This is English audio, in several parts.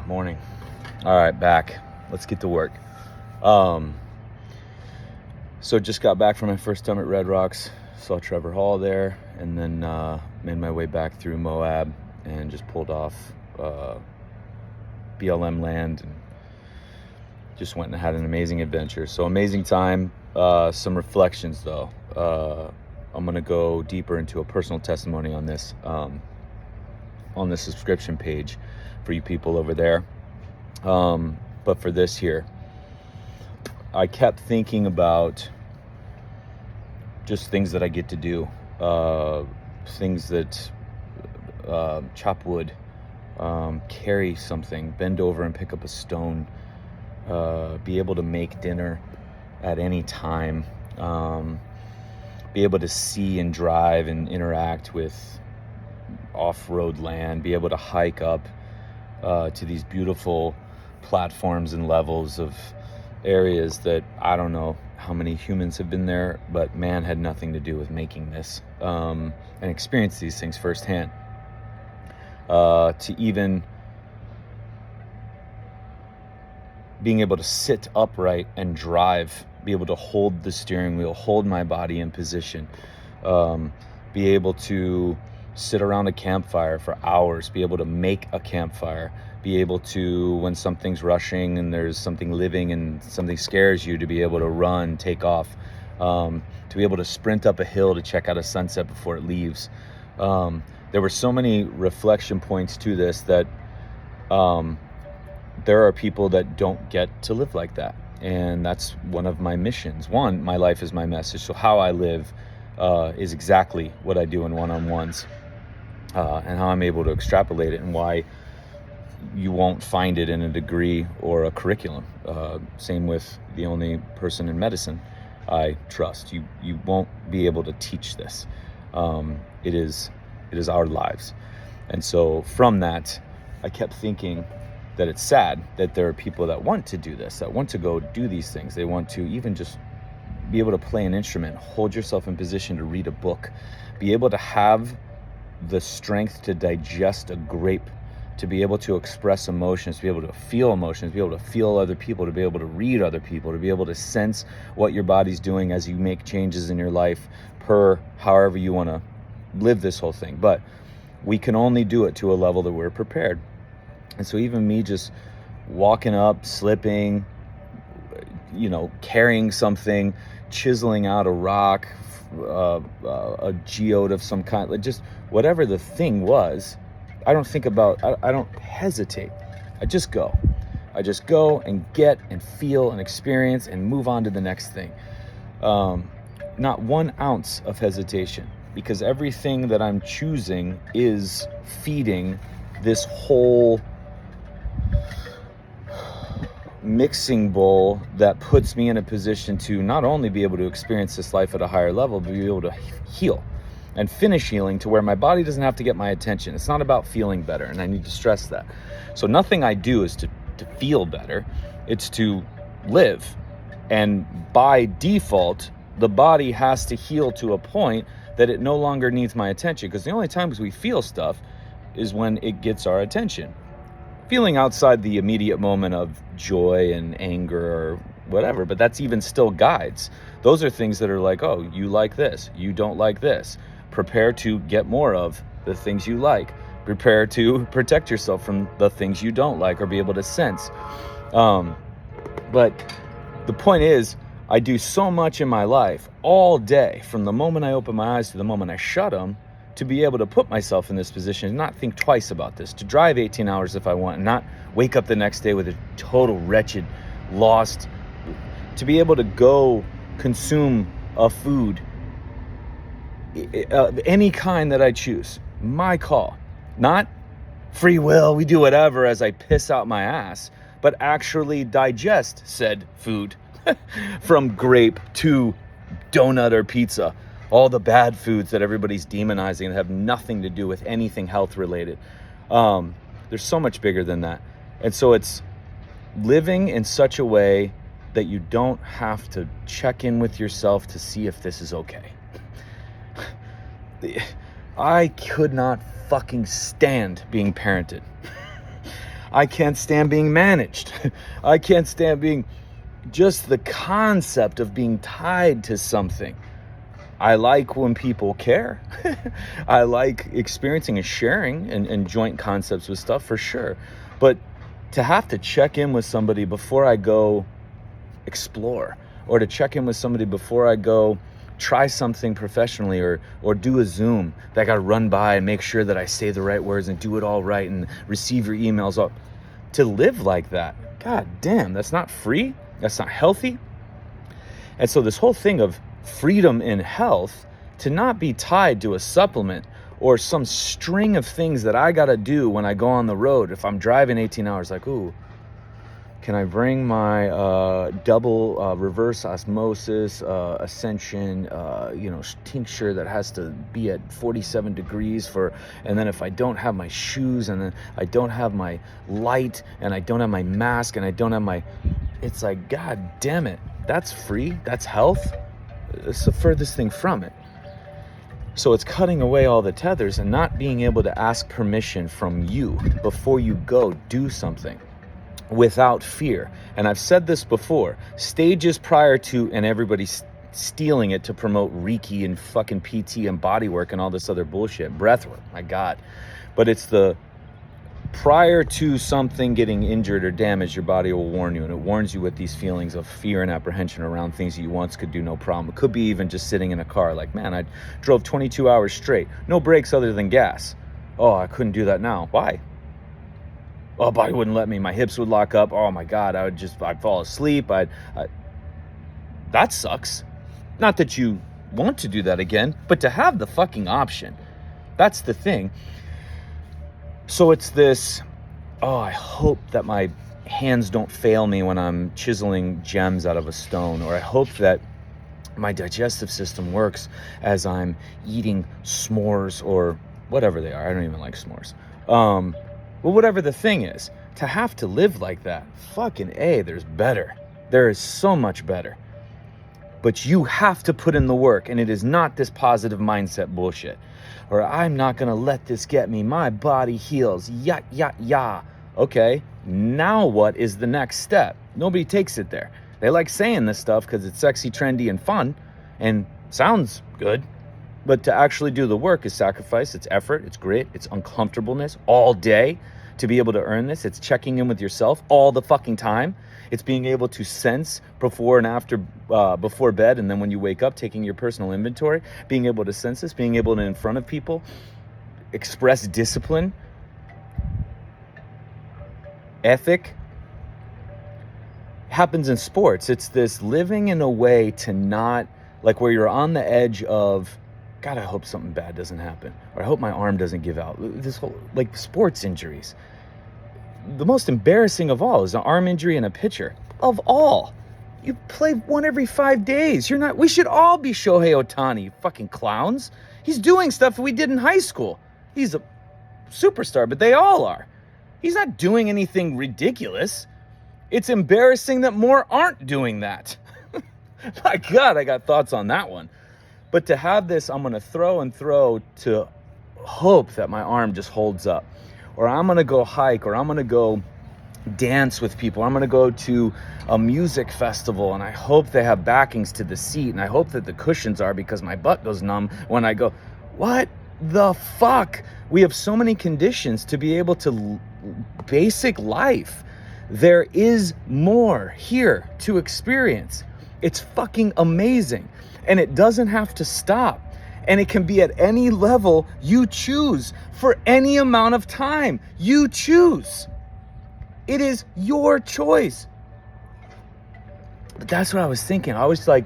Morning. All right, back. Let's get to work. So just got back from my first time at Red Rocks. Saw Trevor Hall there, and then made my way back through Moab and just pulled off BLM land and just went and had an amazing adventure. So amazing time. Some reflections though. I'm gonna go deeper into a personal testimony on this on the subscription page for you people over there. But for this here, I kept thinking about just things that I get to do, things that chop wood, carry something, bend over and pick up a stone, be able to make dinner at any time, be able to see and drive and interact with off-road land, be able to hike up to these beautiful platforms and levels of areas that I don't know how many humans have been there, but man had nothing to do with making this, and experience these things firsthand. To even being able to sit upright and drive, be able to hold the steering wheel, hold my body in position, be able to sit around a campfire for hours, be able to make a campfire, be able to, when something's rushing and there's something living and something scares you, to be able to run, take off, to be able to sprint up a hill to check out a sunset before it leaves. There were so many reflection points to this that there are people that don't get to live like that. And that's one of my missions. One, my life is my message. So how I live is exactly what I do in one-on-ones, and how I'm able to extrapolate it, and why you won't find it in a degree or a curriculum. Same with the only person in medicine I trust. You won't be able to teach this. It is our lives. And so from that, I kept thinking that it's sad that there are people that want to do this, that want to go do these things. They want to even just be able to play an instrument, hold yourself in position to read a book, be able to have the strength to digest a grape, to be able to express emotions, to be able to feel emotions, to be able to feel other people, to be able to read other people, to be able to sense what your body's doing as you make changes in your life per however you want to live this whole thing. But we can only do it to a level that we're prepared. And so even me just walking up, slipping, carrying something, chiseling out a rock, a geode of some kind, like just whatever the thing was, I don't think about, I don't hesitate. I just go and get and feel and experience and move on to the next thing. Not 1 ounce of hesitation, because everything that I'm choosing is feeding this whole mixing bowl that puts me in a position to not only be able to experience this life at a higher level, but be able to heal and finish healing to where my body doesn't have to get my attention. It's not about feeling better, and I need to stress that. So nothing I do is to feel better. It's to live. And by default, the body has to heal to a point that it no longer needs my attention, because the only times we feel stuff is when it gets our attention. Feeling outside the immediate moment of joy and anger or whatever, but that's even still guides. Those are things that are like, oh, you like this, you don't like this. Prepare to get more of the things you like. Prepare to protect yourself from the things you don't like or be able to sense. But the point is, I do so much in my life all day, from the moment I open my eyes to the moment I shut them, to be able to put myself in this position and not think twice about this, to drive 18 hours if I want and not wake up the next day with a total wretched, lost, to be able to go consume a food, any kind that I choose, my call, not free will, we do whatever as I piss out my ass, but actually digest said food from grape to donut or pizza. All the bad foods that everybody's demonizing and have nothing to do with anything health related. There's so much bigger than that. And so it's living in such a way that you don't have to check in with yourself to see if this is okay. I could not fucking stand being parented. I can't stand being managed. I can't stand being, just the concept of being tied to something. I like when people care. I like experiencing and sharing and joint concepts with stuff, for sure. But to have to check in with somebody before I go explore, or to check in with somebody before I go try something professionally, or do a Zoom that I got to run by and make sure that I say the right words and do it all right and receive your emails up. To live like that, god damn, that's not free. That's not healthy. And so this whole thing of freedom in health, to not be tied to a supplement or some string of things that I got to do when I go on the road. If I'm driving 18 hours, like, ooh, can I bring my double reverse osmosis ascension, tincture that has to be at 47 degrees for, and then if I don't have my shoes, and then I don't have my light, and I don't have my mask, and I don't have my, it's like, god damn it, that's free, that's health. It's the furthest thing from it. So it's cutting away all the tethers and not being able to ask permission from you before you go do something without fear. And I've said this before, stages prior to, and everybody's stealing it to promote Reiki and fucking PT and body work and all this other bullshit, breath work, my God. But it's the prior to something getting injured or damaged, your body will warn you, and it warns you with these feelings of fear and apprehension around things that you once could do no problem. It could be even just sitting in a car, like, man, I drove 22 hours straight, no brakes other than gas. Oh, I couldn't do that now. Why? Oh, body wouldn't let me. My hips would lock up. Oh my God, I'd fall asleep. That sucks. Not that you want to do that again, but to have the fucking option. That's the thing. So it's this, I hope that my hands don't fail me when I'm chiseling gems out of a stone, or I hope that my digestive system works as I'm eating s'mores, or whatever they are. I don't even like s'mores. Well, whatever the thing is, to have to live like that, fucking A, there's better. There is so much better. But you have to put in the work, and it is not this positive mindset bullshit. Or I'm not going to let this get me. My body heals. Yeah. Okay, now what is the next step? Nobody takes it there. They like saying this stuff because it's sexy, trendy, and fun, and sounds good. But to actually do the work is sacrifice, it's effort, it's grit, it's uncomfortableness all day to be able to earn this. It's checking in with yourself all the fucking time. It's being able to sense before and after, before bed, and then when you wake up, taking your personal inventory, being able to sense this, being able to, in front of people, express discipline, ethic. Happens in sports. It's this living in a way to not, like, where you're on the edge of, God, I hope something bad doesn't happen, or I hope my arm doesn't give out. This whole, like, sports injuries. The most embarrassing of all is an arm injury in a pitcher. Of all. You play one every 5 days. We should all be Shohei Ohtani, you fucking clowns. He's doing stuff that we did in high school. He's a superstar, but they all are. He's not doing anything ridiculous. It's embarrassing that more aren't doing that. My God, I got thoughts on that one. But to have this, I'm going to throw and throw to hope that my arm just holds up. Or I'm going to go hike, or I'm going to go dance with people. I'm going to go to a music festival, and I hope they have backings to the seat, and I hope that the cushions are, because my butt goes numb when I go. What the fuck? We have so many conditions to be able to basic life. There is more here to experience. It's fucking amazing. And it doesn't have to stop. And it can be at any level you choose, for any amount of time you choose. It is your choice. But that's what I was thinking. I was like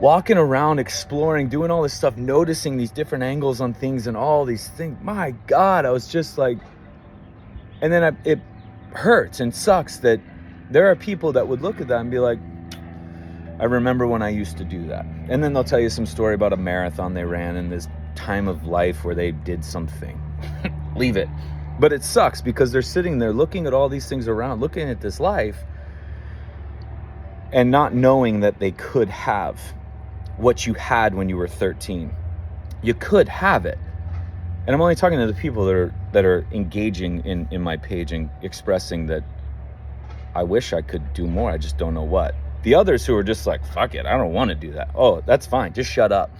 walking around, exploring, doing all this stuff, noticing these different angles on things and all these things. My God, I was just like, and then it hurts and sucks that there are people that would look at that and be like, I remember when I used to do that. And then they'll tell you some story about a marathon they ran in this time of life where they did something. Leave it. But it sucks because they're sitting there looking at all these things around, looking at this life, and not knowing that they could have what you had when you were 13. You could have it. And I'm only talking to the people that are that are engaging in my page and expressing that I wish I could do more, I just don't know what. The others who are just like, fuck it, I don't want to do that. Oh, that's fine, just shut up.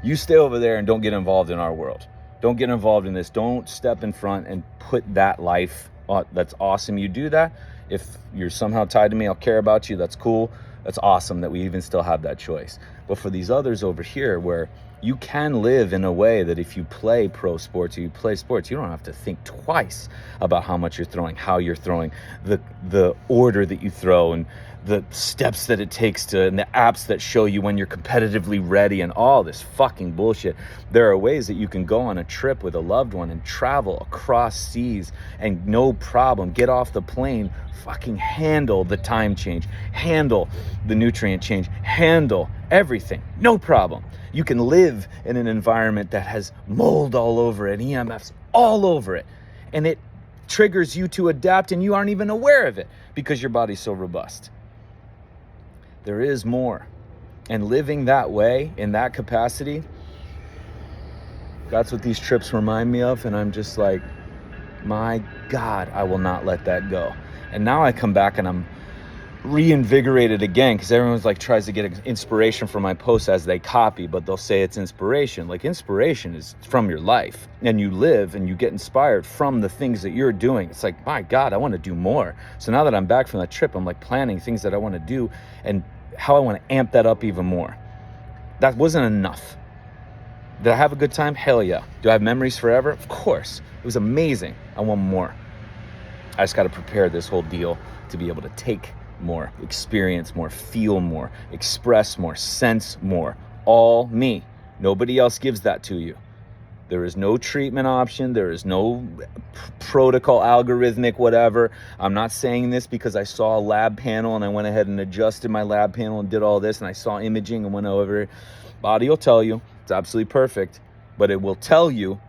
You stay over there and don't get involved in our world. Don't get involved in this. Don't step in front and put that life, that's awesome you do that. If you're somehow tied to me, I'll care about you, that's cool. That's awesome that we even still have that choice. But for these others over here, where you can live in a way that if you play pro sports or you play sports, you don't have to think twice about how much you're throwing, how you're throwing, the order that you throw, and the steps that it takes to, and the apps that show you when you're competitively ready, and all this fucking bullshit. There are ways that you can go on a trip with a loved one and travel across seas and no problem, get off the plane, fucking handle the time change, handle the nutrient change, handle everything, no problem. You can live in an environment that has mold all over it, EMFs all over it, and it triggers you to adapt and you aren't even aware of it because your body's so robust. There is more. And living that way, in that capacity, that's what these trips remind me of. And I'm just like, my God, I will not let that go. And now I come back and I'm reinvigorated again, because everyone's like tries to get inspiration from my posts as they copy, but they'll say it's inspiration. Like, inspiration is from your life, and you live and you get inspired from the things that you're doing. It's like, my God, I want to do more. So now that I'm back from that trip, I'm like planning things that I want to do and how I want to amp that up even more. That wasn't enough. Did I have a good time? Hell yeah. Do I have memories forever? Of course. It was amazing. I want more. I just got to prepare this whole deal to be able to take more, experience more, feel more, express more, sense more. All me. Nobody else gives that to you. There is no treatment option. There is no protocol, algorithmic, whatever. I'm not saying this because I saw a lab panel and I went ahead and adjusted my lab panel and did all this, and I saw imaging and went over it. Body will tell you it's absolutely perfect, but it will tell you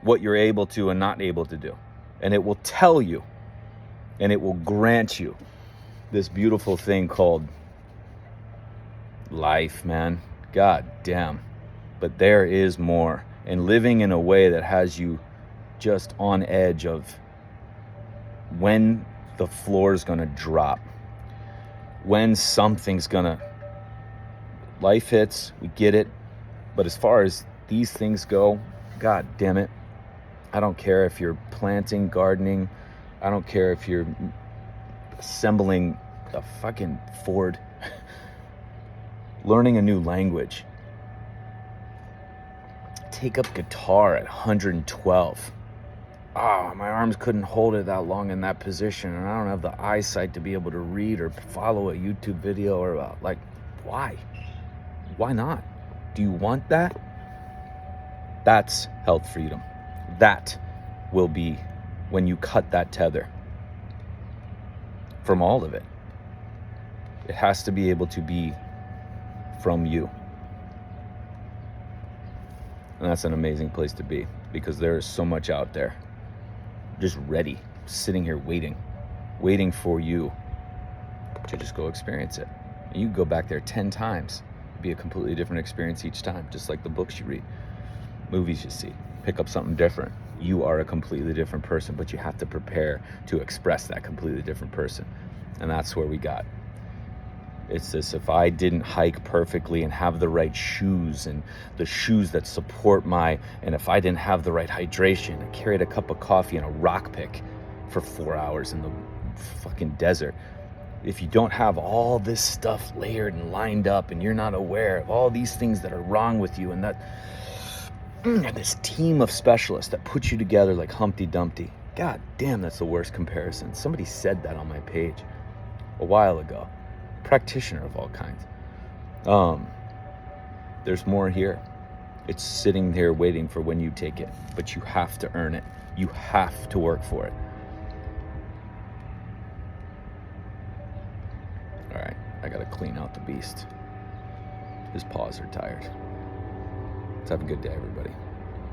what you're able to and not able to do. And it will tell you, and it will grant you this beautiful thing called life, man. God damn. But there is more. And living in a way that has you just on edge of when the floor is going to drop, when something's going to, life hits, we get it. But as far as these things go, God damn it, I don't care if you're planting, gardening, I don't care if you're assembling a fucking Ford, learning a new language, take up guitar at 112. My arms couldn't hold it that long in that position, and I don't have the eyesight to be able to read or follow a YouTube video or why? Why not? Do you want that? That's health freedom. That will be when you cut that tether from all of it. It has to be able to be from you. And that's an amazing place to be, because there is so much out there just ready, sitting here waiting for you to just go experience it. And you can go back there 10 times. It'd be a completely different experience each time, just like the books you read, movies you see. Pick up something different. You are a completely different person, but you have to prepare to express that completely different person. And that's where we got. It's this, if I didn't hike perfectly and have the right shoes and the shoes that support and if I didn't have the right hydration, I carried a cup of coffee and a rock pick for 4 hours in the fucking desert. If you don't have all this stuff layered and lined up and you're not aware of all these things that are wrong with you, and this team of specialists that put you together like Humpty Dumpty, God damn, that's the worst comparison. Somebody said that on my page a while ago. Practitioner of all kinds. There's more here. It's sitting here waiting for when you take it, but you have to earn it. You have to work for it. All right, I gotta clean out the beast. His paws are tired. Let's have a good day, everybody.